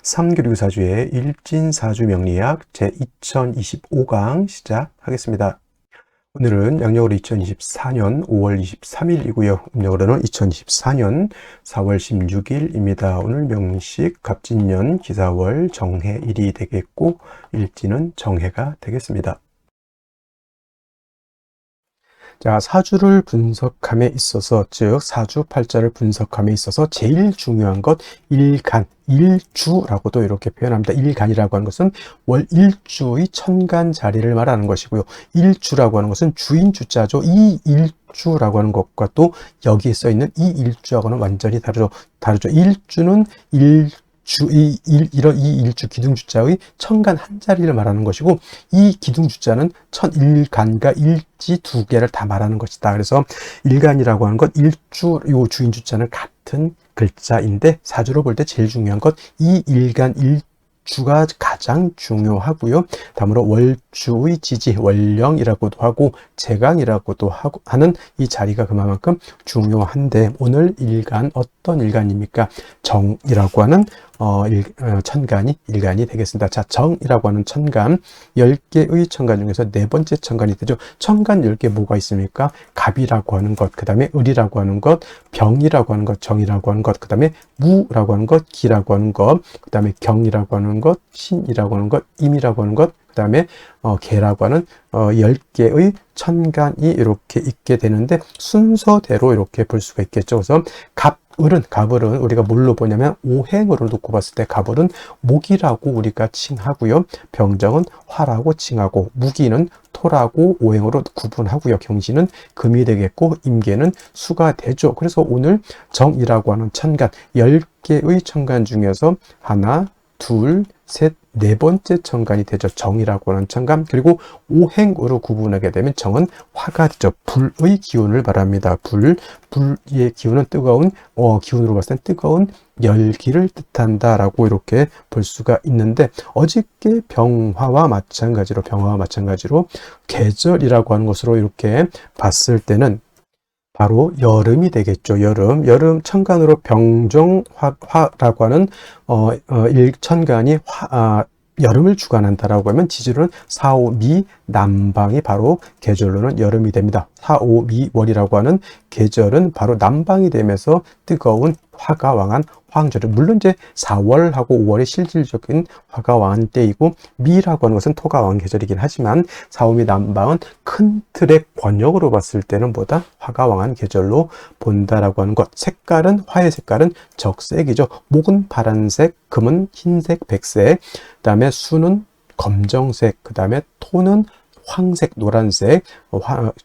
삼교류사주의 일진사주 명리학 제2025강 시작하겠습니다. 오늘은 양력으로 2024년 5월 23일이고요. 음력으로는 2024년 4월 16일입니다. 오늘 명식 갑진년 기사월 정해일이 되겠고 일진은 정해가 되겠습니다. 자, 사주를 분석함에 있어서, 즉 사주팔자를 분석함에 있어서 제일 중요한 것 일간, 일주라고도 이렇게 표현합니다. 일간이라고 하는 것은 월 일주의 천간 자리를 말하는 것이고요. 일주라고 하는 것은 주인 주자죠. 이 일주라고 하는 것과 또 여기에 써 있는 이 일주하고는 완전히 다르죠. 일주는 이 일주 기둥주자의 천간 한 자리를 말하는 것이고, 이 기둥주자는 천일간과 일지 두 개를 다 말하는 것이다. 그래서 일간이라고 하는 것, 일주, 요 주인주자는 같은 글자인데, 사주로 볼 때 제일 중요한 것, 이 일간, 일주가 가장 중요하고요. 다음으로 월주의 지지, 월령이라고도 하고 제강이라고도 하는 이 자리가 그만큼 중요한데, 오늘 일간 어떤 일간입니까? 정이라고 하는 천간이 일간이 되겠습니다. 자, 정이라고 하는 천간, 10개의 천간 중에서 네 번째 천간이 되죠. 천간 10개 뭐가 있습니까? 갑이라고 하는 것, 그 다음에 을이라고 하는 것, 병이라고 하는 것, 정이라고 하는 것, 그 다음에 무라고 하는 것, 기라고 하는 것, 그 다음에 경이라고 하는 것, 신이라고 하는 것, 임이라고 하는 것, 그 다음에 개라고 하는 10개의 천간이 이렇게 있게 되는데, 순서대로 이렇게 볼 수가 있겠죠. 그래서 갑을은 우리가 뭘로 보냐면 오행으로 놓고 봤을 때 갑을은 목이라고 우리가 칭하고요. 병정은 화라고 칭하고, 무기는 토라고 오행으로 구분하고요. 경신은 금이 되겠고, 임계는 수가 되죠. 그래서 오늘 정이라고 하는 천간, 10개의 천간 중에서 하나, 둘, 셋, 네 번째 천간이 되죠. 정이라고 하는 천간. 그리고 오행으로 구분하게 되면 정은 화가 되죠. 불의 기운을 말합니다. 불의 기운은 뜨거운, 기운으로 봤을 땐 뜨거운 열기를 뜻한다라고 이렇게 볼 수가 있는데, 어저께 병화와 마찬가지로 계절이라고 하는 것으로 이렇게 봤을 때는 바로 여름이 되겠죠. 여름 천간으로 병정화라고 하는 일천간이 여름을 주관한다라고 하면, 지지로는 사오미 남방이 바로 계절로는 여름이 됩니다. 사오미월이라고 하는 계절은 바로 남방이 되면서 뜨거운 화가 왕한 황절을, 물론 이제 4월하고 5월이 실질적인 화가 왕한 때이고, 미라고 하는 것은 토가 왕한 계절이긴 하지만, 사오미 남방은 큰 틀의 권역으로 봤을 때는 보다 화가 왕한 계절로 본다라고 하는 것. 색깔은, 화의 색깔은 적색이죠. 목은 파란색, 금은 흰색, 백색, 그 다음에 수는 검정색, 그 다음에 토는 황색, 노란색,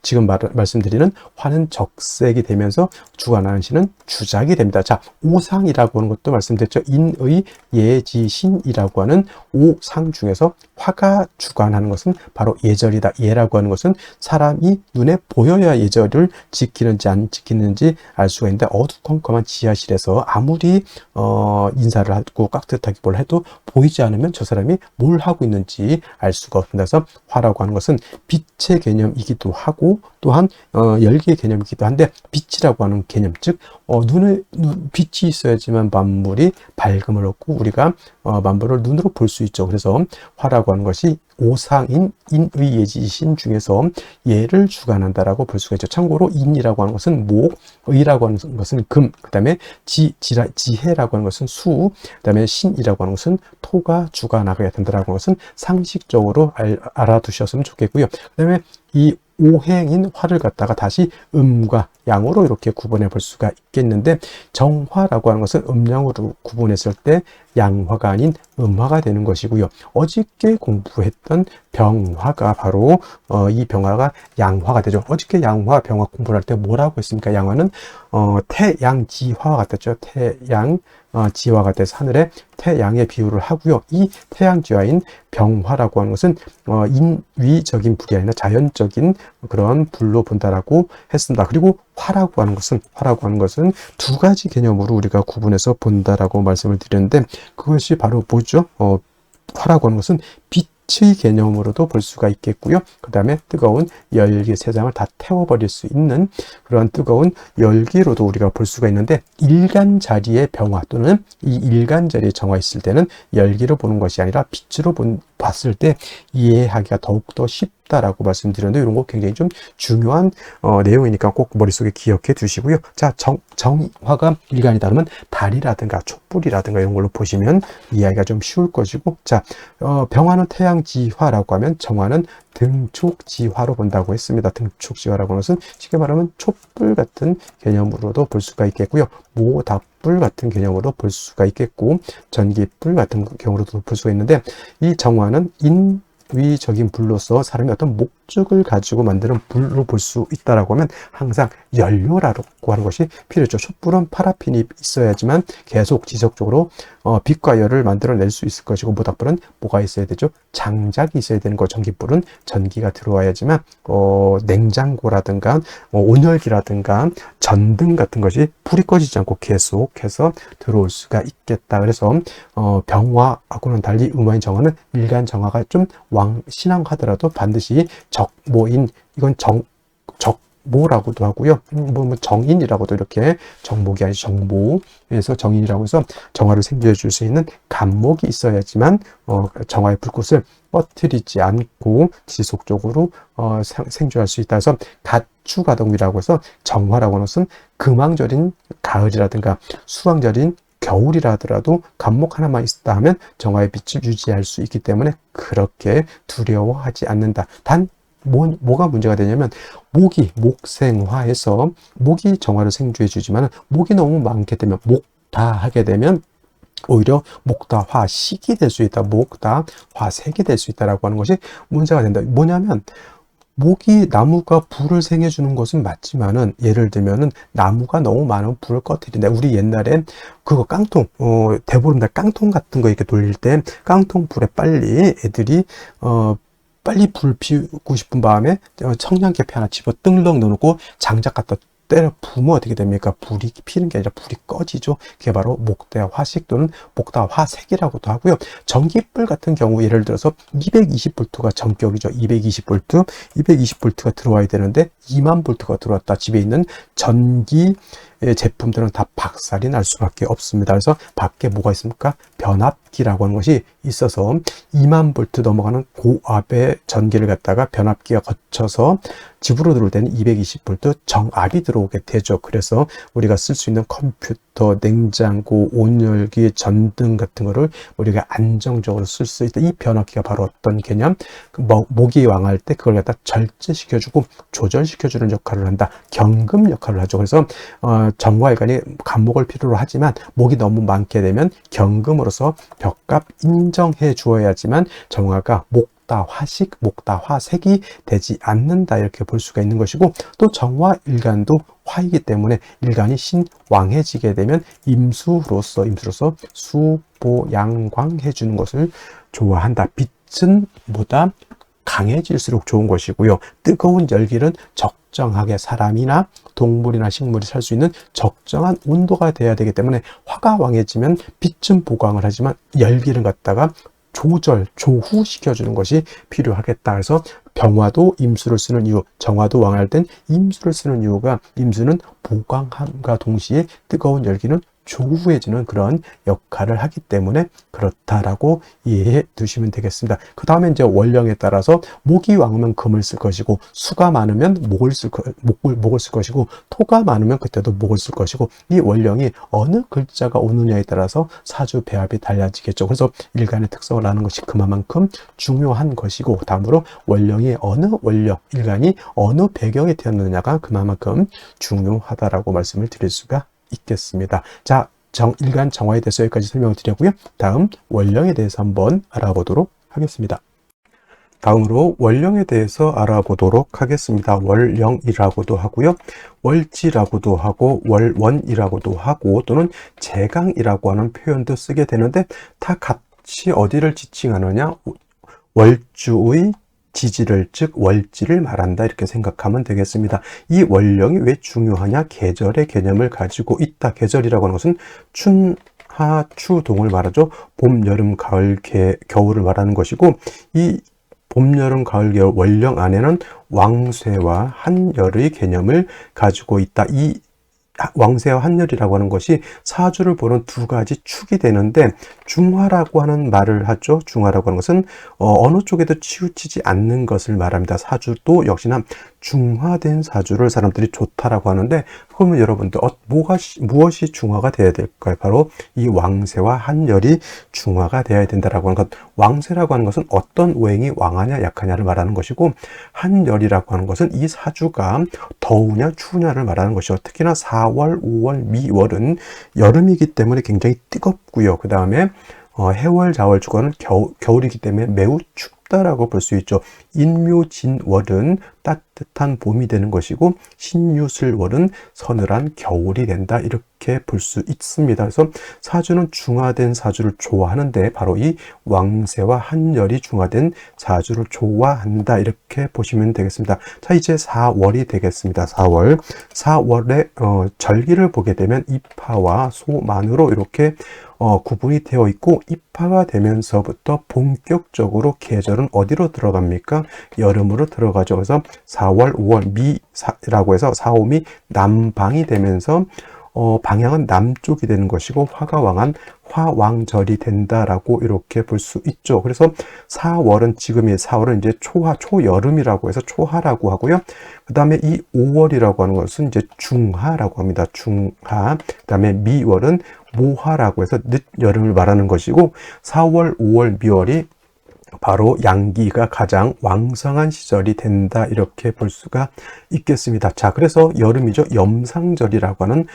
지금 말씀드리는 화는 적색이 되면서 주관하는 신은 주작이 됩니다. 자, 오상이라고 하는 것도 말씀드렸죠. 인의, 예지신이라고 하는 오상 중에서 화가 주관하는 것은 바로 예절이다. 예라고 하는 것은 사람이 눈에 보여야 예절을 지키는지 안 지키는지 알 수가 있는데, 어두컴컴한 지하실에서 아무리 인사를 하고 깍듯하게 뭘 해도 보이지 않으면 저 사람이 뭘 하고 있는지 알 수가 없습니다. 그래서 화라고 하는 것은 빛의 개념이기도 하고, 또한 열기의 개념이기도 한데, 빛이라고 하는 개념, 즉 빛이 있어야지만 만물이 밝음을 얻고 우리가 만물을 눈으로 볼 수 있죠. 그래서 화라고 하는 것이 오상인 인의 예지신 중에서 예를 주관한다라고 볼 수가 있죠. 참고로 인이라고 하는 것은 목, 의라고 하는 것은 금, 그 다음에 지혜라고 하는 것은 수, 그 다음에 신이라고 하는 것은 토가 주관하게 된다라고 하는 것은 상식적으로 알아두셨으면 좋겠고요. 그 다음에 이 오행인 화를 갖다가 다시 음과 양으로 이렇게 구분해 볼 수가 있겠는데, 정화라고 하는 것은 음양으로 구분했을 때 양화가 아닌 음화가 되는 것이고요. 어저께 공부했던 병화가 바로 이 병화가 양화가 되죠. 어저께 양화, 병화 공부를 할 때 뭐라고 했습니까? 양화는 태양지화와 같았죠. 태양지화가 돼서 하늘에 태양의 비유를 하고요. 이 태양지화인 병화라고 하는 것은 인위적인 불이 아니라 자연적인 그런 불로 본다라고 했습니다. 그리고 화라고 하는 것은 두 가지 개념으로 우리가 구분해서 본다라고 말씀을 드렸는데, 그것이 바로 뭐죠? 화라고 하는 것은 빛 빛의 개념으로도 볼 수가 있겠고요. 그 다음에 뜨거운 열기, 세상을 다 태워버릴 수 있는 그런 뜨거운 열기로도 우리가 볼 수가 있는데, 일간자리의 병화 또는 이 일간자리의 정화 있을 때는 열기로 보는 것이 아니라 빛으로 봤을 때 이해하기가 더욱더 쉽다라고 말씀드렸는데, 이런 거 굉장히 좀 중요한 내용이니까 꼭 머릿속에 기억해 두시고요. 자, 정화가 일간이다 그러면 달이라든가 촛불이라든가 이런 걸로 보시면 이해하기가 좀 쉬울 것이고, 자, 병화는 태양지화라고 하면 정화는 등촉지화로 본다고 했습니다. 등촉지화라고 하는 것은 쉽게 말하면 촛불 같은 개념으로도 볼 수가 있겠고요. 모닥불 같은 개념으로 볼 수가 있겠고, 전기불 같은 경우로도 볼 수가 있는데, 이 정화는 인위적인 불로서 사람이 어떤 목적을 가지고 만드는 불로 볼 수 있다라고 하면 항상 연료라고 하는 것이 필요죠. 촛불은 파라핀이 있어야지만 계속 지속적으로 빛과 열을 만들어낼 수 있을 것이고, 모닥불은 뭐가 있어야 되죠? 장작이 있어야 되는 거. 전기불은 전기가 들어와야지만 냉장고라든가 온열기라든가 전등 같은 것이 불이 꺼지지 않고 계속해서 들어올 수가 있겠다. 그래서 병화하고는 달리 음화인 정화는 일간 정화가 좀 왕신앙하더라도 반드시 적모인, 이건 정모라고도 하고요. 뭐 정인이라고도, 이렇게 정목이 아니라 정모에서 정인이라고 해서 정화를 생겨해 줄 수 있는 간목이 있어야지만 정화의 불꽃을 꺼뜨리지 않고 지속적으로 생존할 수 있다 해서 가축가동이라고 해서 정화라고 하는 것은 금왕절인 가을이라든가 수왕절인 겨울이라 하더라도 간목 하나만 있다 하면 정화의 빛을 유지할 수 있기 때문에 그렇게 두려워하지 않는다. 단 뭐가 문제가 되냐면, 목생화해서 목이 정화를 생주해 주지만 목이 너무 많게 되면, 목다하게 되면 오히려 목다화식이 될 수 있다. 목다화색이 될 수 있다라고 하는 것이 문제가 된다. 뭐냐면, 나무가 불을 생해주는 것은 맞지만은, 예를 들면은 나무가 너무 많은 불을 꺼뜨린다. 우리 옛날에 그거 깡통, 대보름달 깡통 같은 거 이렇게 돌릴 때 깡통 불에 빨리 애들이 빨리 불 피우고 싶은 마음에 청량계피 하나 집어 뜰렁 넣어놓고 장작 갖다 때려 부으면 어떻게 됩니까? 불이 피는 게 아니라 불이 꺼지죠. 그게 바로 목대화식 또는 목대화색이라고도 하고요. 전기불 같은 경우 예를 들어서 220V가 전격이죠. 220V가 들어와야 되는데 20000V가 들어왔다. 집에 있는 전기 제품들은 다 박살이 날 수밖에 없습니다. 그래서 밖에 뭐가 있습니까? 변압기라고 하는 것이 있어서 20000V 넘어가는 고압의 전기를 갖다가 변압기가 거쳐서 집으로 들어올 때는 220V 정압이 들어오게 되죠. 그래서 우리가 쓸 수 있는 컴퓨터, 냉장고, 온열기, 전등 같은 거를 우리가 안정적으로 쓸 수 있다. 이 변압기가 바로 어떤 개념? 목이 왕할 때 그걸 갖다 절제시켜주고 조절시켜주는 역할을 한다. 경금 역할을 하죠. 그래서 정화일간이 간목을 필요로 하지만 목이 너무 많게 되면 경금으로서 벽값 인정해 주어야지만 정화가 목다화식, 목다화색이 되지 않는다. 이렇게 볼 수가 있는 것이고, 또 정화일간도 화이기 때문에 일간이 신왕해지게 되면 임수로서 수보양광해 주는 것을 좋아한다. 빛은 보다 강해질수록 좋은 것이고요. 뜨거운 열기는 적정하게 사람이나 동물이나 식물이 살 수 있는 적정한 온도가 돼야 되기 때문에 화가 왕해지면 빛은 보강을 하지만 열기를 갖다가 조후시켜주는 것이 필요하겠다. 그래서 병화도 임수를 쓰는 이유, 정화도 왕할 땐 임수를 쓰는 이유가, 임수는 보강함과 동시에 뜨거운 열기는 조후해지는 그런 역할을 하기 때문에 그렇다라고 이해해 두시면 되겠습니다. 그 다음에 이제 원령에 따라서 목이 왕으면 금을 쓸 것이고, 수가 많으면 목을 쓸 것이고, 토가 많으면 그때도 목을 쓸 것이고, 이 원령이 어느 글자가 오느냐에 따라서 사주 배합이 달라지겠죠. 그래서 일간의 특성을 아는 것이 그만큼 중요한 것이고, 다음으로 원령이 어느 원령, 일간이 어느 배경에 태어났느냐가 그만큼 중요하다라고 말씀을 드릴 수가 있겠습니다. 자, 일간 정화에 대해서 여기까지 설명을 드렸고요. 다음 원령에 대해서 한번 알아보도록 하겠습니다. 다음으로 원령에 대해서 알아보도록 하겠습니다. 월령이라고도 하고요. 월지라고도 하고 월원이라고도 하고 또는 제강이라고 하는 표현도 쓰게 되는데, 다 같이 어디를 지칭하느냐? 월주의 지지를, 즉 월지를 말한다, 이렇게 생각하면 되겠습니다. 이 원령이 왜 중요하냐? 계절의 개념을 가지고 있다. 계절이라고 하는 것은 춘하, 하추동을 말하죠. 봄, 여름, 가을, 겨울을 말하는 것이고, 이 봄, 여름, 가을, 겨울 원령 안에는 왕쇠와 한열의 개념을 가지고 있다. 이 왕쇠와 한열이라고 하는 것이 사주를 보는 두 가지 축이 되는데, 중화라고 하는 말을 하죠. 중화라고 하는 것은 어느 쪽에도 치우치지 않는 것을 말합니다. 사주도 역시나 중화된 사주를 사람들이 좋다라고 하는데, 그러면 여러분들 무엇이 중화가 되어야 될까요? 바로 이 왕쇠와 한열이 중화가 되어야 된다라고 하는 것. 왕쇠라고 하는 것은 어떤 오행이 왕하냐 약하냐를 말하는 것이고, 한열이라고 하는 것은 이 사주가 더우냐 추우냐를 말하는 것이죠. 특히나 4월, 5월, 미월은 여름이기 때문에 굉장히 뜨겁고요. 그 다음에 해월, 자월, 주간은 겨울이기 때문에 매우 춥다라고 볼 수 있죠. 인묘진월은 따뜻한 봄이 되는 것이고, 신유술월은 서늘한 겨울이 된다, 이렇게 볼 수 있습니다. 그래서 사주는 중화된 사주를 좋아하는데, 바로 이 왕쇠와 한열이 중화된 사주를 좋아한다, 이렇게 보시면 되겠습니다. 자, 이제 4월이 되겠습니다. 4월의 절기를 보게 되면 입하와 소만으로 이렇게 구분이 되어 있고, 입하가 되면서부터 본격적으로 계절은 어디로 들어갑니까? 여름으로 들어가죠. 그래서 4월, 5월 미라고 해서 4, 5미 남방이 되면서 방향은 남쪽이 되는 것이고, 화가 왕한 화왕절이 된다라고 이렇게 볼 수 있죠. 그래서 4월은 지금의 4월은 이제 초여름이라고 해서 초하라고 하고요. 그 다음에 이 5월이라고 하는 것은 이제 중하라고 합니다. 중하. 그 다음에 미월은 모하라고 해서 늦여름을 말하는 것이고, 4월, 5월, 미월이 바로 양기가 가장 왕성한 시절이 된다, 이렇게 볼 수가 있겠습니다. 자, 그래서 여름이죠. 염상절이라고 하는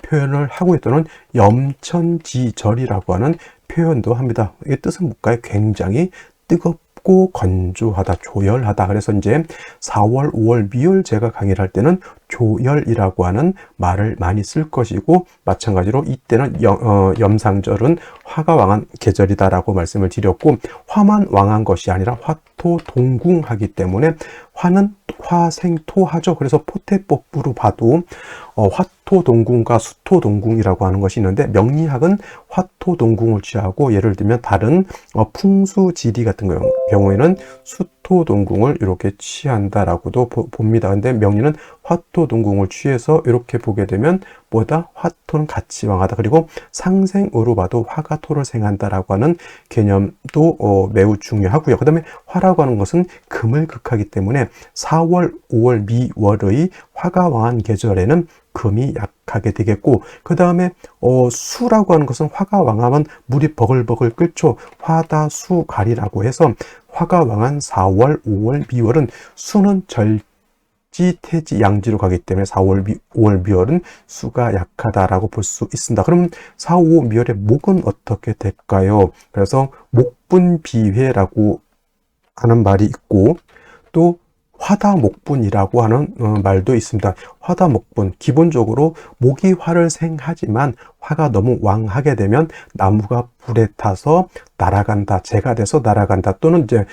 표현을 하고 있다는 염천지절이라고 하는 표현도 합니다. 이 뜻은 뭘까요? 굉장히 뜨겁고 건조하다, 조열하다. 그래서 이제 4월, 5월, 미월 제가 강의를 할 때는 조열이라고 하는 말을 많이 쓸 것이고, 마찬가지로 이때는 염상절은 화가 왕한 계절이다라고 말씀을 드렸고, 화만 왕한 것이 아니라 화토동궁하기 때문에 화는 화생토하죠. 그래서 포태법부로 봐도 화토동궁과 수토동궁이라고 하는 것이 있는데, 명리학은 화토동궁을 취하고, 예를 들면 다른 풍수지리 같은 경우에는 수토동궁을 이렇게 취한다라고도 봅니다. 근데 명리는 화토동궁을 취해서 이렇게 보게 되면 화토는 같이 왕하다. 그리고 상생으로 봐도 화가 토를 생한다라고 하는 개념도 매우 중요하고요. 그 다음에 화라고 하는 것은 금을 극하기 때문에 4월, 5월, 미월의 화가 왕한 계절에는 금이 약하게 되겠고, 그 다음에 수라고 하는 것은 화가 왕하면 물이 버글버글 끓죠. 화다수갈이라고 해서 화가 왕한 4월, 5월, 미월은 수는 태지, 양지로 가기 때문에 4월, 5월, 미월은 수가 약하다라고 볼 수 있습니다. 그럼 4, 5, 미월의 목은 어떻게 될까요? 그래서 목분비회라고 하는 말이 있고, 또 화다목분이라고 하는 말도 있습니다. 화다목분, 기본적으로 목이 화를 생하지만 화가 너무 왕하게 되면 나무가 불에 타서 날아간다, 재가 돼서 날아간다, 또는 이제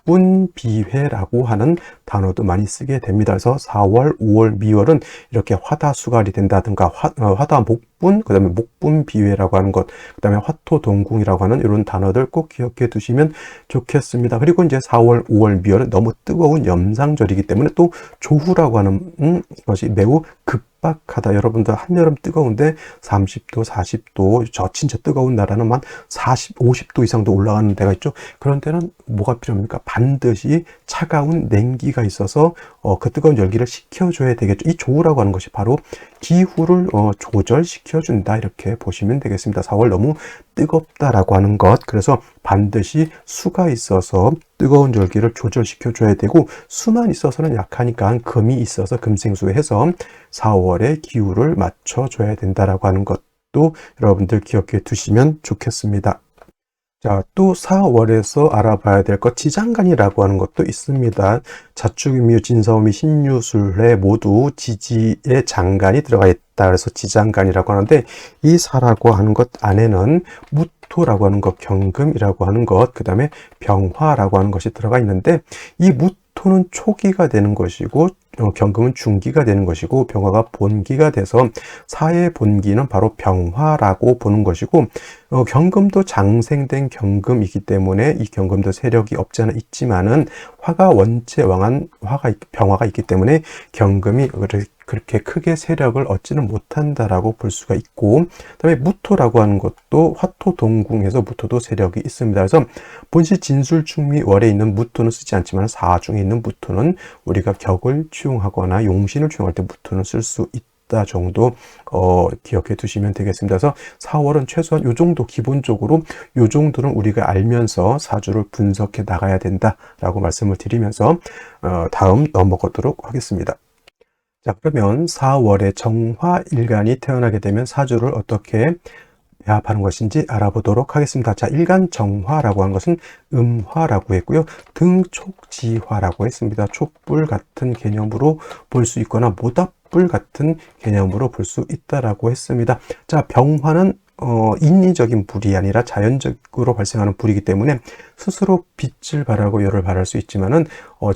목분비회라고 하는 단어도 많이 쓰게 됩니다. 그래서 4월, 5월, 미월은 이렇게 화다수갈이 된다든가 화다목분, 그 다음에 목분비회라고 하는 것, 그 다음에 화토동궁이라고 하는 이런 단어들 꼭 기억해 두시면 좋겠습니다. 그리고 이제 4월, 5월, 미월은 너무 뜨거운 염상절이기 때문에 또 조후라고 하는 것이 매우 급박하다. 여러분들 한여름 뜨거운데 30도, 40도, 저 진짜 뜨거운 나라는 한 40, 50도 이상도 올라가는 데가 있죠. 그런 데는 뭐가 필요합니까? 반드시 차가운 냉기가 있어서 그 뜨거운 열기를 식혀줘야 되겠죠. 이 조우라고 하는 것이 바로 기후를 조절시켜준다, 이렇게 보시면 되겠습니다. 4월 너무 뜨겁다라고 하는 것, 그래서 반드시 수가 있어서 뜨거운 열기를 조절시켜줘야 되고, 수만 있어서는 약하니까 금이 있어서 금생수해서 4월의 기후를 맞춰줘야 된다라고 하는 것도 여러분들 기억해 두시면 좋겠습니다. 자, 또 4월에서 알아봐야 될 것, 지장간이라고 하는 것도 있습니다. 자축인묘, 진사오미, 신유술에 모두 지지의 장간이 들어가 있다. 그래서 지장간이라고 하는데, 이 사라고 하는 것 안에는 무토라고 하는 것, 경금이라고 하는 것, 그 다음에 병화라고 하는 것이 들어가 있는데, 이 무토는 초기가 되는 것이고, 경금은 중기가 되는 것이고 병화가 본기가 돼서 사의 본기는 바로 병화라고 보는 것이고, 경금도 장생된 경금이기 때문에 이 경금도 세력이 없지 않아 있지만은 화가 원체 왕한 병화가 있기 때문에 경금이 그렇게 크게 세력을 얻지는 못한다라고 볼 수가 있고, 그다음에 무토라고 하는 것도 화토동궁에서 무토도 세력이 있습니다. 그래서 본시 진술충미월에 있는 무토는 쓰지 않지만 사중에 있는 무토는 우리가 격을 취용하거나 용신을 취용할 때 무토는 쓸 수 있다 정도 기억해 두시면 되겠습니다. 그래서 4월은 최소한 요 정도, 기본적으로 요 정도는 우리가 알면서 사주를 분석해 나가야 된다라고 말씀을 드리면서 다음 넘어가도록 하겠습니다. 자, 그러면 4월에 정화일간이 태어나게 되면 사주를 어떻게 배합하는 것인지 알아보도록 하겠습니다. 자, 일간 정화라고 하는 것은 음화라고 했고요. 등촉지화라고 했습니다. 촉불 같은 개념으로 볼 수 있거나 모닥불 같은 개념으로 볼 수 있다라고 했습니다. 자, 병화는 인위적인 불이 아니라 자연적으로 발생하는 불이기 때문에 스스로 빛을 발하고 열을 발할 수 있지만은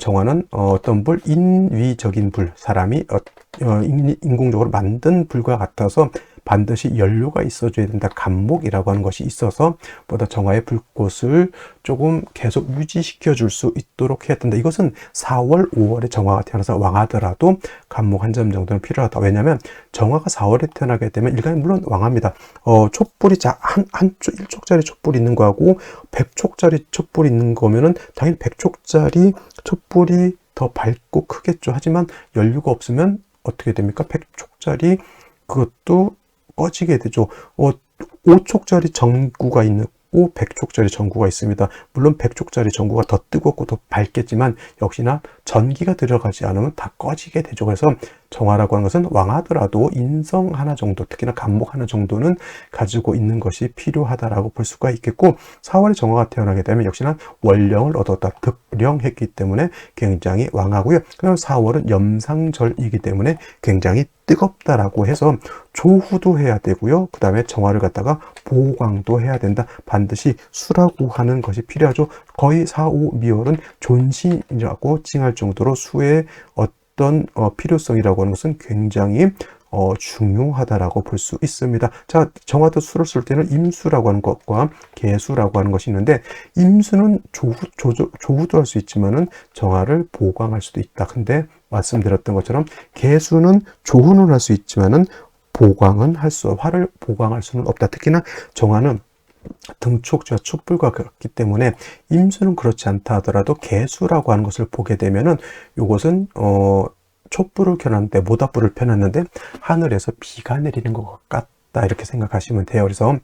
정화는 어떤 불, 인위적인 불, 사람이 인공적으로 만든 불과 같아서 반드시 연료가 있어줘야 된다. 간목이라고 하는 것이 있어서 보다 정화의 불꽃을 조금 계속 유지시켜 줄 수 있도록 해야 된다. 이것은 4월, 5월에 정화가 태어나서 왕하더라도 간목 한 점 정도는 필요하다. 왜냐하면 정화가 4월에 태어나게 되면 일간이 물론 왕합니다. 촛불이 일촉짜리 촛불이 있는 거하고 100촉짜리 촛불이 있는 거면은 당연히 100촉짜리 촛불이 더 밝고 크겠죠. 하지만 연료가 없으면 어떻게 됩니까? 100촉짜리 그것도 꺼지게 되죠. 5촉짜리 전구가 있고 100촉짜리 전구가 있습니다. 물론 100촉짜리 전구가 더 뜨겁고 더 밝겠지만 역시나 전기가 들어가지 않으면 다 꺼지게 되죠. 그래서 정화라고 하는 것은 왕하더라도 인성 하나 정도, 특히나 간목 하나 정도는 가지고 있는 것이 필요하다라고 볼 수가 있겠고, 4월에 정화가 태어나게 되면 역시나 월령을 얻었다, 득령했기 때문에 굉장히 왕하고요. 그다음 4월은 염상절이기 때문에 굉장히 뜨겁다라고 해서 조후도 해야 되고요. 그 다음에 정화를 갖다가 보강도 해야 된다. 반드시 수라고 하는 것이 필요하죠. 거의 4, 5, 미월은 존신이라고 칭할 정도로 수의 어떤 필요성이라고 하는 것은 굉장히 중요하다라고 볼 수 있습니다. 자, 정화도 수를 쓸 때는 임수라고 하는 것과 개수라고 하는 것이 있는데, 임수는 조후도 할 수 있지만은 정화를 보강할 수도 있다. 근데 말씀드렸던 것처럼 개수는 조후는 할 수 있지만은 보강은 화를 보강할 수는 없다. 특히나 정화는 등촉지와 촉불과 그렇기 때문에 임수는 그렇지 않다 하더라도 개수라고 하는 것을 보게 되면은 이것은 촛불을 켜놨는데, 모닥불을 펴놨는데 하늘에서 비가 내리는 것 같다, 이렇게 생각하시면 돼요. 그래서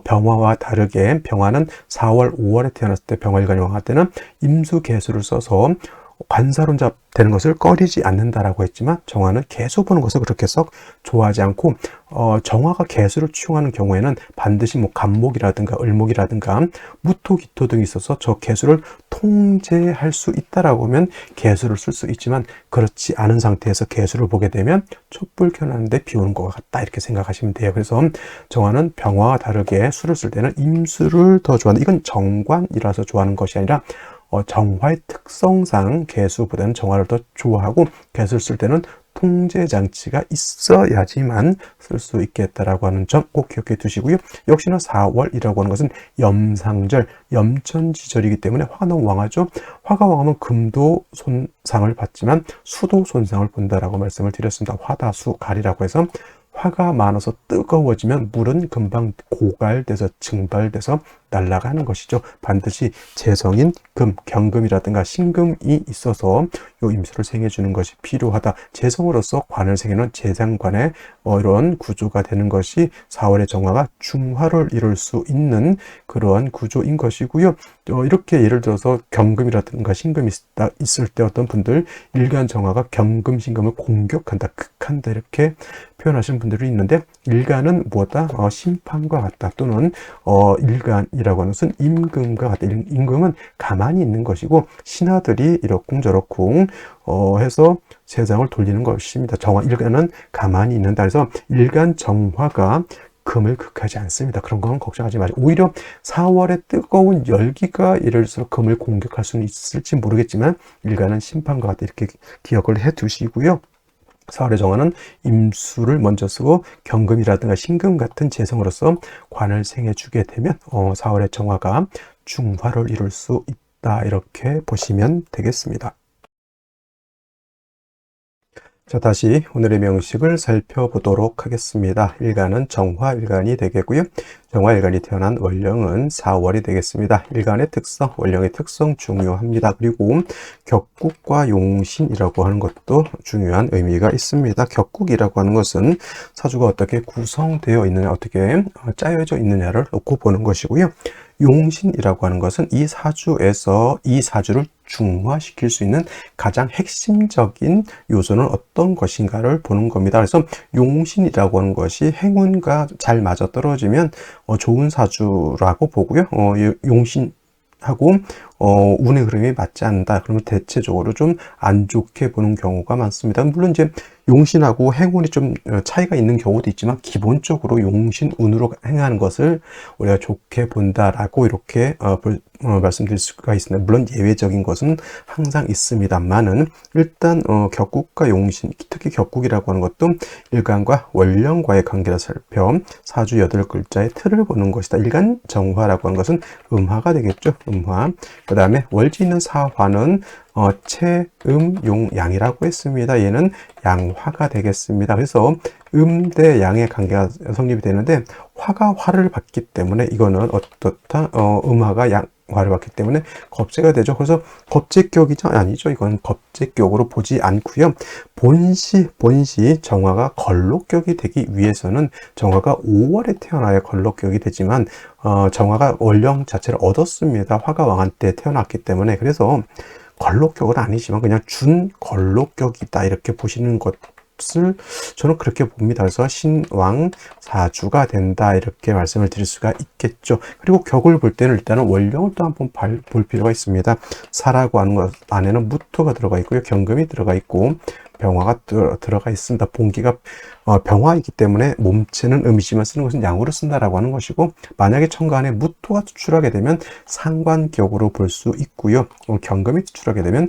병화와 다르게 병화는 4월, 5월에 태어났을 때, 병화일간이 왕할 때는 임수 개수를 써서 관사론자 되는 것을 꺼리지 않는다라고 했지만, 정화는 개수 보는 것을 그렇게 썩 좋아하지 않고, 정화가 개수를 취용하는 경우에는 반드시 뭐 간목이라든가 을목이라든가 무토, 기토 등이 있어서 저 개수를 통제할 수 있다라고 하면 개수를 쓸 수 있지만, 그렇지 않은 상태에서 개수를 보게 되면 촛불 켜놨는데 비 오는 것 같다, 이렇게 생각하시면 돼요. 그래서 정화는 병화와 다르게 수를 쓸 때는 임수를 더 좋아한다. 이건 정관이라서 좋아하는 것이 아니라 정화의 특성상 개수보다는 정화를 더 좋아하고, 개수를 쓸 때는 통제 장치가 있어야지만 쓸 수 있겠다라고 하는 점 꼭 기억해 두시고요. 역시나 4월이라고 하는 것은 염상절, 염천지절이기 때문에 화가 너무 왕하죠. 화가 왕하면 금도 손상을 받지만 수도 손상을 본다라고 말씀을 드렸습니다. 화다수 갈이라고 해서 화가 많아서 뜨거워지면 물은 금방 고갈돼서 증발돼서 날아가는 것이죠. 반드시 재성인 금, 경금이라든가 신금이 있어서 요 임수를 생해주는 것이 필요하다. 재성으로서 관을 생해는 재상관의 이런 구조가 되는 것이 4월의 정화가 중화를 이룰 수 있는 그러한 구조인 것이고요. 이렇게 예를 들어서 경금이라든가 신금이 있을 때 어떤 분들 일간 정화가 경금, 신금을 공격한다, 극한다, 이렇게 표현하시는 분들이 있는데, 일간은 무엇다? 심판과 같다, 또는 일간이라고 하는 것은 임금과 같다. 임금은 가만히 있는 것이고, 신하들이 이러쿵저러쿵 해서 세상을 돌리는 것입니다. 일간은 가만히 있는다. 그래서 일간 정화가 금을 극하지 않습니다. 그런 건 걱정하지 마시고, 오히려 4월의 뜨거운 열기가 예를 들어서 금을 공격할 수는 있을지 모르겠지만 일간은 심판과 같다 이렇게 기억을 해 두시고요. 4월의 정화는 임수를 먼저 쓰고 경금이라든가 신금 같은 재성으로서 관을 생해주게 되면 4월의 정화가 중화를 이룰 수 있다, 이렇게 보시면 되겠습니다. 자, 다시 오늘의 명식을 살펴보도록 하겠습니다. 일간은 정화일간이 되겠고요. 정화일간이 태어난 월령은 4월이 되겠습니다. 일간의 특성, 월령의 특성 중요합니다. 그리고 격국과 용신이라고 하는 것도 중요한 의미가 있습니다. 격국이라고 하는 것은 사주가 어떻게 구성되어 있느냐, 어떻게 짜여져 있느냐를 놓고 보는 것이고요. 용신이라고 하는 것은 이 사주에서 이 사주를 중화시킬 수 있는 가장 핵심적인 요소는 어떤 것인가를 보는 겁니다. 그래서 용신이라고 하는 것이 행운과 잘 맞아떨어지면 좋은 사주라고 보고요. 용신하고 운의 흐름이 맞지 않는다, 그러면 대체적으로 좀 안 좋게 보는 경우가 많습니다. 물론 이제 용신하고 행운이 좀 차이가 있는 경우도 있지만 기본적으로 용신 운으로 행하는 것을 우리가 좋게 본다라고 이렇게 말씀드릴 수가 있습니다. 물론 예외적인 것은 항상 있습니다만은 일단 격국과 용신, 특히 격국이라고 하는 것도 일간과 월령과의 관계를 살펴 사주 8글자의 틀을 보는 것이다. 일간 정화라고 하는 것은 음화가 되겠죠. 음화. 그 다음에 월지 있는 사화는 체, 용, 양이라고 했습니다. 얘는 양화가 되겠습니다. 그래서 대 양의 관계가 성립이 되는데 화가 화를 받기 때문에 이거는 어떻다? 음화가 양화를 받기 때문에 겁재가 되죠. 그래서 겁재격이죠? 아니죠. 이건 겁재격으로 보지 않고요. 본시 정화가 걸록격이 되기 위해서는 정화가 5월에 태어나야 걸록격이 되지만 정화가 월령 자체를 얻었습니다. 화가 왕한 때 태어났기 때문에. 그래서 걸록격은 아니지만 그냥 준 걸록격이다, 이렇게 보시는 것을 저는 그렇게 봅니다. 그래서 신왕 사주가 된다, 이렇게 말씀을 드릴 수가 있겠죠. 그리고 격을 볼 때는 일단은 월령을 또 한번 볼 필요가 있습니다. 사라고 하는 것 안에는 무토가 들어가 있고요, 경금이 들어가 있고 병화가 들어가 있습니다. 본기가 병화이기 때문에 몸체는 음이지만 쓰는 것은 양으로 쓴다라고 하는 것이고, 만약에 천간에 무토가 투출하게 되면 상관격으로 볼 수 있고요. 경금이 투출하게 되면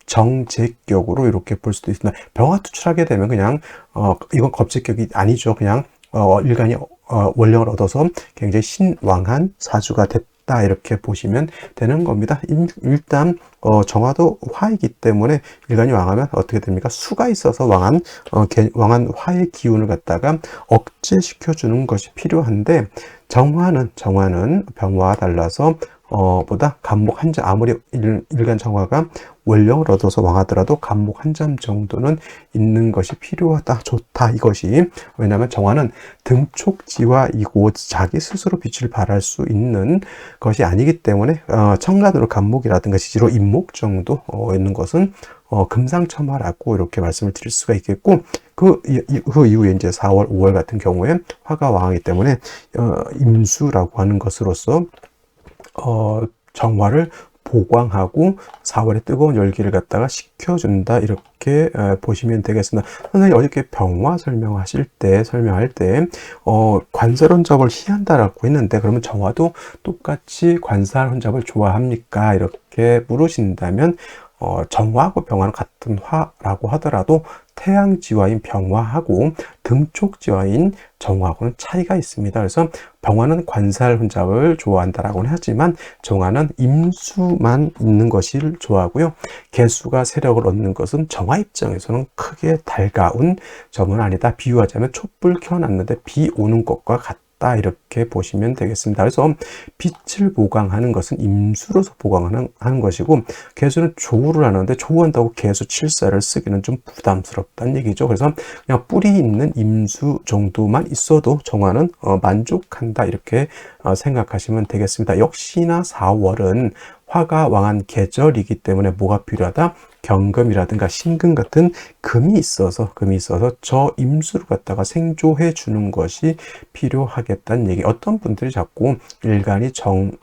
정제격으로 이렇게 볼 수도 있습니다. 병화 투출하게 되면 그냥 이건 겁제격이 아니죠. 그냥 일간이 월령을 얻어서 굉장히 신왕한 사주가 됐다, 이렇게 보시면 되는 겁니다. 일단 정화도 화이기 때문에 일간이 왕하면 어떻게 됩니까? 수가 있어서 왕한 화의 기운을 갖다가 억제시켜 주는 것이 필요한데, 정화는 병화와 달라서 보다 간목 한 점, 아무리 일간 정화가 월령을 얻어서 왕하더라도 간목 한 점 정도는 있는 것이 필요하다, 좋다, 이것이. 왜냐하면 정화는 등촉지화이고 자기 스스로 빛을 발할 수 있는 것이 아니기 때문에 청간으로 간목이라든가 지지로 임목 정도 있는 것은 금상첨화라고 이렇게 말씀을 드릴 수가 있겠고, 그 이후에 이제 4월, 5월 같은 경우에 화가 왕하기 때문에 임수라고 하는 것으로서 정화를 보강하고 4월의 뜨거운 열기를 갖다가 식혀준다, 이렇게 보시면 되겠습니다. 선생님 어저께 병화 설명할 때 관살 혼잡을 희한다라고 했는데, 그러면 정화도 똑같이 관살 혼잡을 좋아합니까? 이렇게 물으신다면 정화하고 병화는 같은 화라고 하더라도 태양지화인 병화하고 등촉지화인 정화하고는 차이가 있습니다. 그래서 병화는 관살 혼잡을 좋아한다라고는 하지만 정화는 임수만 있는 것을 좋아하고요. 개수가 세력을 얻는 것은 정화 입장에서는 크게 달가운 점은 아니다. 비유하자면 촛불 켜놨는데 비 오는 것과 같다, 이렇게 보시면 되겠습니다. 그래서 빛을 보강하는 것은 임수로서 보강하는 것이고, 개수는 조우를 하는데 조우한다고 개수 7사를 쓰기는 좀 부담스럽다는 얘기죠. 그래서 그냥 뿌리 있는 임수 정도만 있어도 정화는 만족한다, 이렇게 생각하시면 되겠습니다. 역시나 4월은 화가 왕한 계절이기 때문에 뭐가 필요하다? 경금이라든가 신금 같은 금이 있어서 저 임수를 갖다가 생조해 주는 것이 필요하겠다는 얘기. 어떤 분들이 자꾸 일간이 정화이고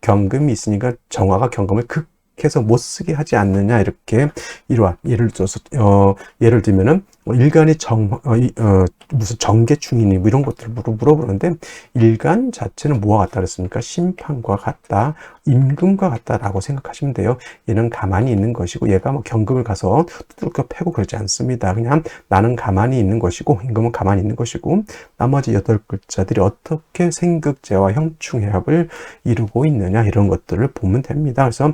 경금이 있으니까 정화가 경금을 극해서 못 쓰게 하지 않느냐, 이렇게 예를 들면은 일간이 무슨 정계충이니 뭐 이런 것들을 물어보는데, 일간 자체는 뭐와 같다 그랬습니까? 심판과 같다, 임금과 같다라고 생각하시면 돼요. 얘는 가만히 있는 것이고, 얘가 뭐 경금을 가서 두들겨 패고 그러지 않습니다. 그냥 나는 가만히 있는 것이고, 임금은 가만히 있는 것이고, 나머지 8글자들이 어떻게 생극제와 형충해합을 이루고 있느냐, 이런 것들을 보면 됩니다. 그래서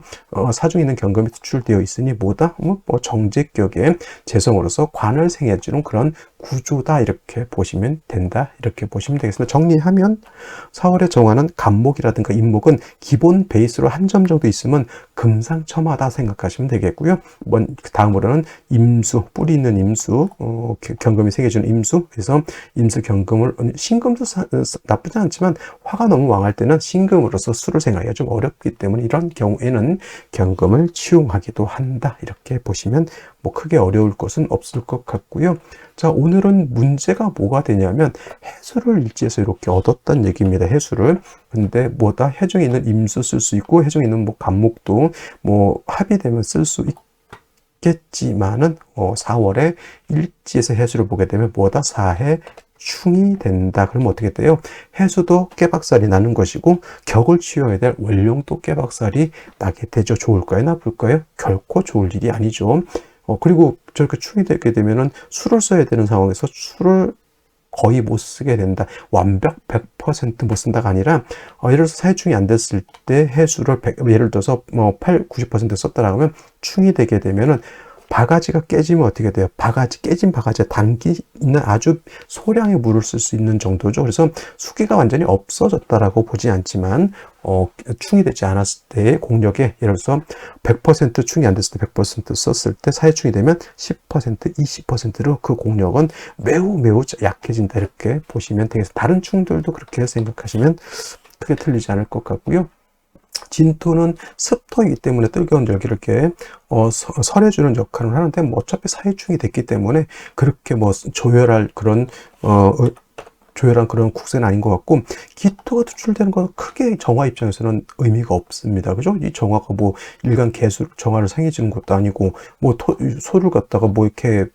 사중에 있는 경금이 투출되어 있으니 뭐다? 뭐 정제격의 재성으로서 관을 생해주는 그런 구조다, 이렇게 보시면 된다, 이렇게 보시면 되겠습니다. 정리하면 4월에 정하는 간목이라든가 임목은 기본 베이스로 한 점 정도 있으면 금상첨화다 생각하시면 되겠고요. 다음으로는 임수, 뿌리 있는 임수, 경금이 생겨주는 임수, 그래서 임수 경금을, 신금도 나쁘지 않지만 화가 너무 왕할 때는 신금으로서 수를 생각하기가 좀 어렵기 때문에 이런 경우에는 경금을 치용하기도 한다, 이렇게 보시면 뭐 크게 어려울 것은 없을 것 같고요. 자, 오늘은 문제가 뭐가 되냐면 해수를 일지에서 이렇게 얻었다는 얘기입니다. 해수를. 근데 뭐다? 해중에 있는 임수 쓸 수 있고, 해중에 있는 뭐 간목도 뭐 합이 되면 쓸 수 있겠지만은 4월에 일지에서 해수를 보게 되면 뭐다? 사해 충이 된다. 그러면 어떻게 돼요? 해수도 깨박살이 나는 것이고, 격을 치워야 될 원룡도 깨박살이 나게 되죠. 좋을까요? 나쁠까요? 결코 좋을 일이 아니죠. 그리고 저렇게 충이 되게 되면은 수를 써야 되는 상황에서 수를 거의 못 쓰게 된다. 완벽 100% 못 쓴다가 아니라, 예를 들어서 사해충이 안 됐을 때 해수를 예를 들어서 90% 썼다라고 하면 충이 되게 되면은 바가지가 깨지면 어떻게 돼요? 깨진 바가지에 담기 있는 아주 소량의 물을 쓸 수 있는 정도죠. 그래서 수기가 완전히 없어졌다라고 보지 않지만, 충이 되지 않았을 때의 공력에, 예를 들어서 100% 충이 안 됐을 때 100% 썼을 때 사해충이 되면 10%, 20%로 그 공력은 매우 매우 약해진다, 이렇게 보시면 되겠습니다. 다른 충들도 그렇게 생각하시면 크게 틀리지 않을 것 같고요. 진토는 습토이기 때문에 뜨거운 열기를 이렇게 설해주는 역할을 하는데, 뭐 어차피 사해충이 됐기 때문에 그렇게 뭐 조열한 그런 국세는 아닌 것 같고, 기토가 투출되는 건 크게 정화 입장에서는 의미가 없습니다. 그죠? 이 정화가 뭐 일간 개수 정화를 상해지는 것도 아니고, 뭐 소를 갖다가 뭐 이렇게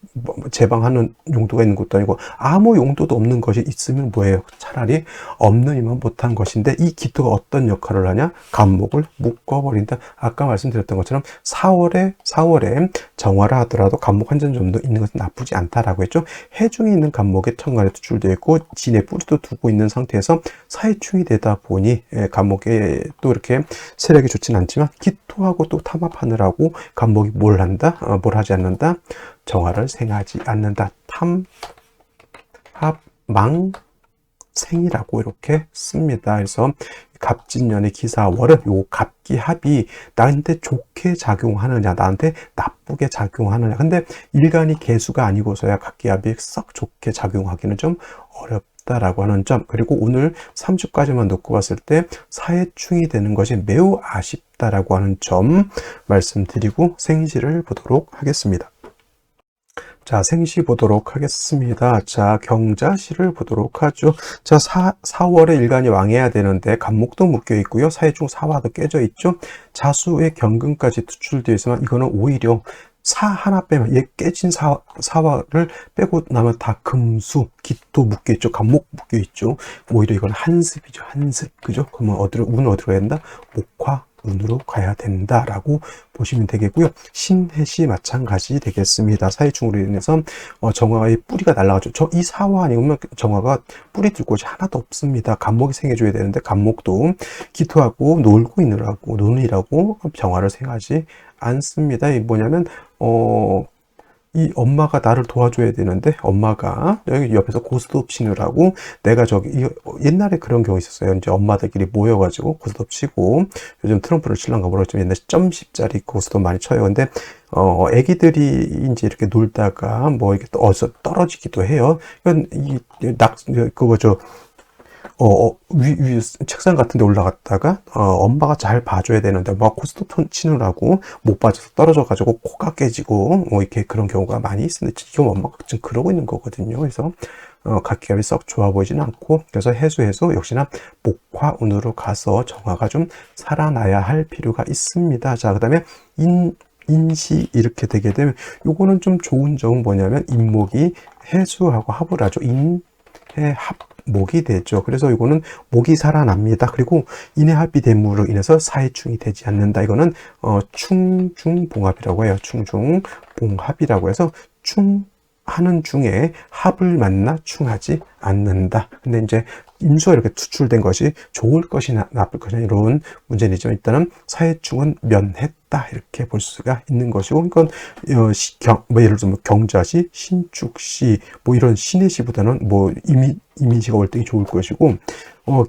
제방하는 용도가 있는 것도 아니고, 아무 용도도 없는 것이 있으면 뭐예요? 차라리 없는 이만 못한 것인데, 이 기토가 어떤 역할을 하냐? 간목을 묶어버린다. 아까 말씀드렸던 것처럼 4월에 정화를 하더라도 간목 한 점 정도 있는 것은 나쁘지 않다라고 했죠. 해중에 있는 간목에 천간에 투출되어 있고, 진에 뿌리도 두고 있는 상태에서 사해충이 되다 보니 간목에 또 이렇게 세력이 좋지는 않지만, 기토하고 또 탐합하느라고 간목이 뭘 한다? 뭘 하지 않는다? 정화를 생하지 않는다. 탐합망생이라고 이렇게 씁니다. 그래서 갑진년의 기사월은 요 갑기합이 나한테 좋게 작용하느냐, 나한테 나쁘게 작용하느냐. 근데 일간이 개수가 아니고서야 갑기합이 썩 좋게 작용하기는 좀 어렵다라고 하는 점, 그리고 오늘 3주까지만 놓고 봤을 때 사해충이 되는 것이 매우 아쉽다라고 하는 점 말씀드리고 생시를 보도록 하겠습니다. 자, 생시 보도록 하겠습니다. 자, 경자시를 보도록 하죠. 자, 4월에 일간이 왕해야 되는데 간목도 묶여 있고요. 사해충 사화도 깨져 있죠. 자수의 경금까지 투출되어 있으면 이거는 오히려 사 하나 빼면, 얘 깨진 사화를 빼고 나면 다 금수, 기토 묶여 있죠. 간목 묶여 있죠. 오히려 이건 한습이죠. 한습. 그죠? 그러면 운은 어디로 가야 된다? 목화 운으로 가야 된다라고 보시면 되겠고요. 신해시 마찬가지 되겠습니다. 사해충으로 인해서 정화의 뿌리가 날아가죠. 이 사화 아니면 정화가 뿌리 들 곳이 하나도 없습니다. 간목이 생겨줘야 되는데, 간목도 기토하고 노느라고 정화를 생하지 않습니다. 이 뭐냐면 이 엄마가 나를 도와줘야 되는데, 엄마가 여기 옆에서 고스톱 치느라고, 내가 옛날에 그런 경우 있었어요. 이제 엄마들끼리 모여가지고 고스톱 치고, 요즘 트럼프를 칠란가 모르겠지만 옛날 점십 짜리 고스톱 많이 쳐요. 근데 애기들이 이제 이렇게 놀다가 뭐 이렇게 어서 떨어지기도 해요. 이건 책상 같은 데 올라갔다가 엄마가 잘 봐줘야 되는데 막 고스톱 치느라고 못 봐줘서 떨어져가지고 코가 깨지고 뭐 이렇게 그런 경우가 많이 있는데, 지금 엄마가 지금 그러고 있는 거거든요. 그래서 각기압이 썩 좋아 보이지는 않고, 그래서 해수해서 역시나 목화운으로 가서 정화가 좀 살아나야 할 필요가 있습니다. 자, 그 다음에 인시 이렇게 되게 되면 요거는 좀 좋은 점은 뭐냐면 인목이 해수하고 합을 하죠. 인해합목이 되죠. 그래서 이거는 목이 살아납니다. 그리고 인해합이 됨으로 인해서 사해충이 되지 않는다. 이거는 충중봉합이라고 해요. 충중봉합이라고 해서 하는 중에 합을 만나 충하지 않는다. 근데 이제 임수가 이렇게 투출된 것이 좋을 것이나 나쁠 것이나 이런 문제는 있지만 일단은 사해충은 면했다 이렇게 볼 수가 있는 것이고, 그러니까 뭐 예를 들면 경자시, 신축시 뭐 이런 신해시보다는 뭐 이민시가 월등히 좋을 것이고,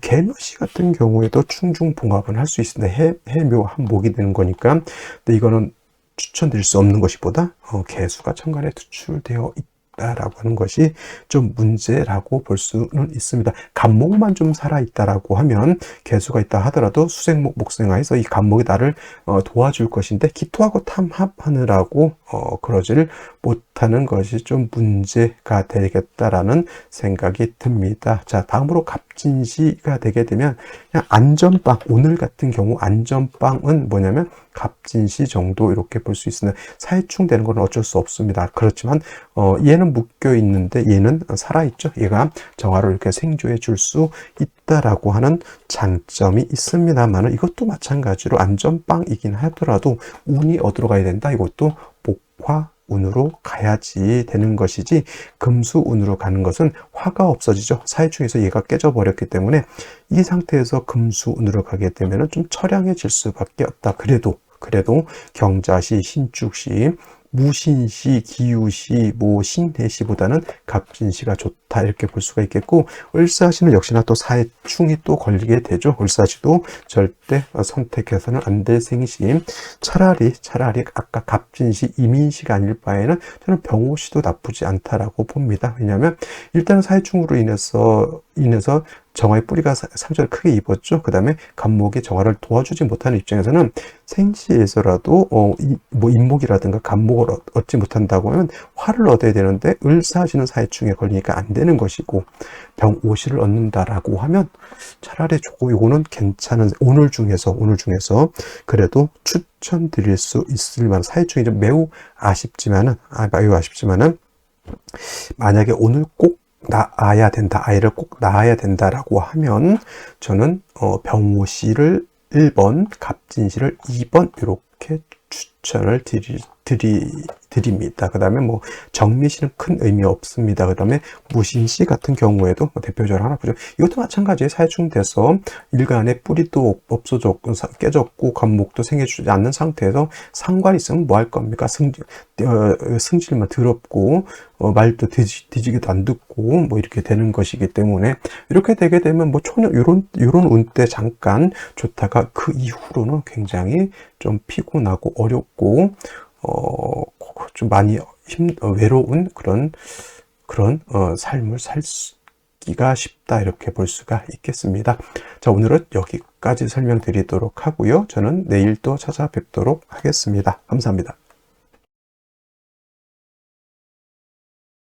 개묘시 같은 경우에도 충중봉합은 할 수 있습니다. 해묘한목이 되는 거니까. 근데 이거는 추천드릴 수 없는 것이 보다 개수가 천간에 투출되어 있다라고 하는 것이 좀 문제라고 볼 수는 있습니다. 간목만 좀 살아있다라고 하면 개수가 있다 하더라도 수생목 목생화해서 이 간목이 나를 도와줄 것인데 기토하고 탐합하느라고 그러지를 못하는 것이 좀 문제가 되겠다라는 생각이 듭니다. 자, 다음으로 갑진시가 되게 되면 그냥 안전빵, 오늘 같은 경우 안전빵은 뭐냐면 갑진시 정도 이렇게 볼 수 있습니다. 사해충 되는 건 어쩔 수 없습니다. 그렇지만 얘는 묶여 있는데 얘는 살아 있죠. 얘가 정화를 이렇게 생조해 줄 수 있다라고 하는 장점이 있습니다만, 이것도 마찬가지로 안전빵이긴 하더라도 운이 어디로 가야 된다. 이것도 목화 운으로 가야지 되는 것이지, 금수운으로 가는 것은 화가 없어지죠. 사해충에서 얘가 깨져버렸기 때문에 이 상태에서 금수운으로 가게 되면 좀 처량해질 수밖에 없다. 그래도 경자시, 신축시, 무신시, 기유시, 뭐 신해시보다는 갑진시가 좋다 이렇게 볼 수가 있겠고, 을사시는 역시나 또 사해충이 또 걸리게 되죠. 을사시도 절대 선택해서는 안 될 생시. 차라리 아까 갑진시, 이민시가 아닐 바에는 저는 병호시도 나쁘지 않다라고 봅니다. 왜냐하면 일단은 사해충으로 인해서 정화의 뿌리가 상처를 크게 입었죠. 그 다음에 간목이 정화를 도와주지 못하는 입장에서는 생시에서라도 뭐 인목이라든가 간목을 얻지 못한다고 하면 화를 얻어야 되는데, 을사시는 사해충에 걸리니까 안 되는 것이고, 병오시를 얻는다라고 하면 차라리 요거는 괜찮은, 오늘 중에서 그래도 추천드릴 수 있을 만한, 사해충이 좀 매우 아쉽지만은 만약에 오늘 꼭 아이를 꼭 낳아야 된다라고 하면 저는 병오시를 1번, 갑진시를 2번 이렇게 추천을 드립니다. 그 다음에 뭐 정미시는 큰 의미 없습니다. 그 다음에 무신시 같은 경우에도 대표적으로 하나 보죠. 이것도 마찬가지에 사해충 돼서 일간에 뿌리도 없어졌고 깨졌고 간목도 생겨주지 않는 상태에서 상관 있으면 뭐 할 겁니까? 승질만 더럽고 말도 뒤지기도 안 듣고 뭐 이렇게 되는 것이기 때문에, 이렇게 되게 되면 뭐 요런 운때 잠깐 좋다가 그 이후로는 굉장히 좀 피곤하고 어렵고 좀 많이 외로운 그런 삶을 살기가 쉽다 이렇게 볼 수가 있겠습니다. 자, 오늘은 여기까지 설명드리도록 하고요. 저는 내일 또 찾아뵙도록 하겠습니다. 감사합니다.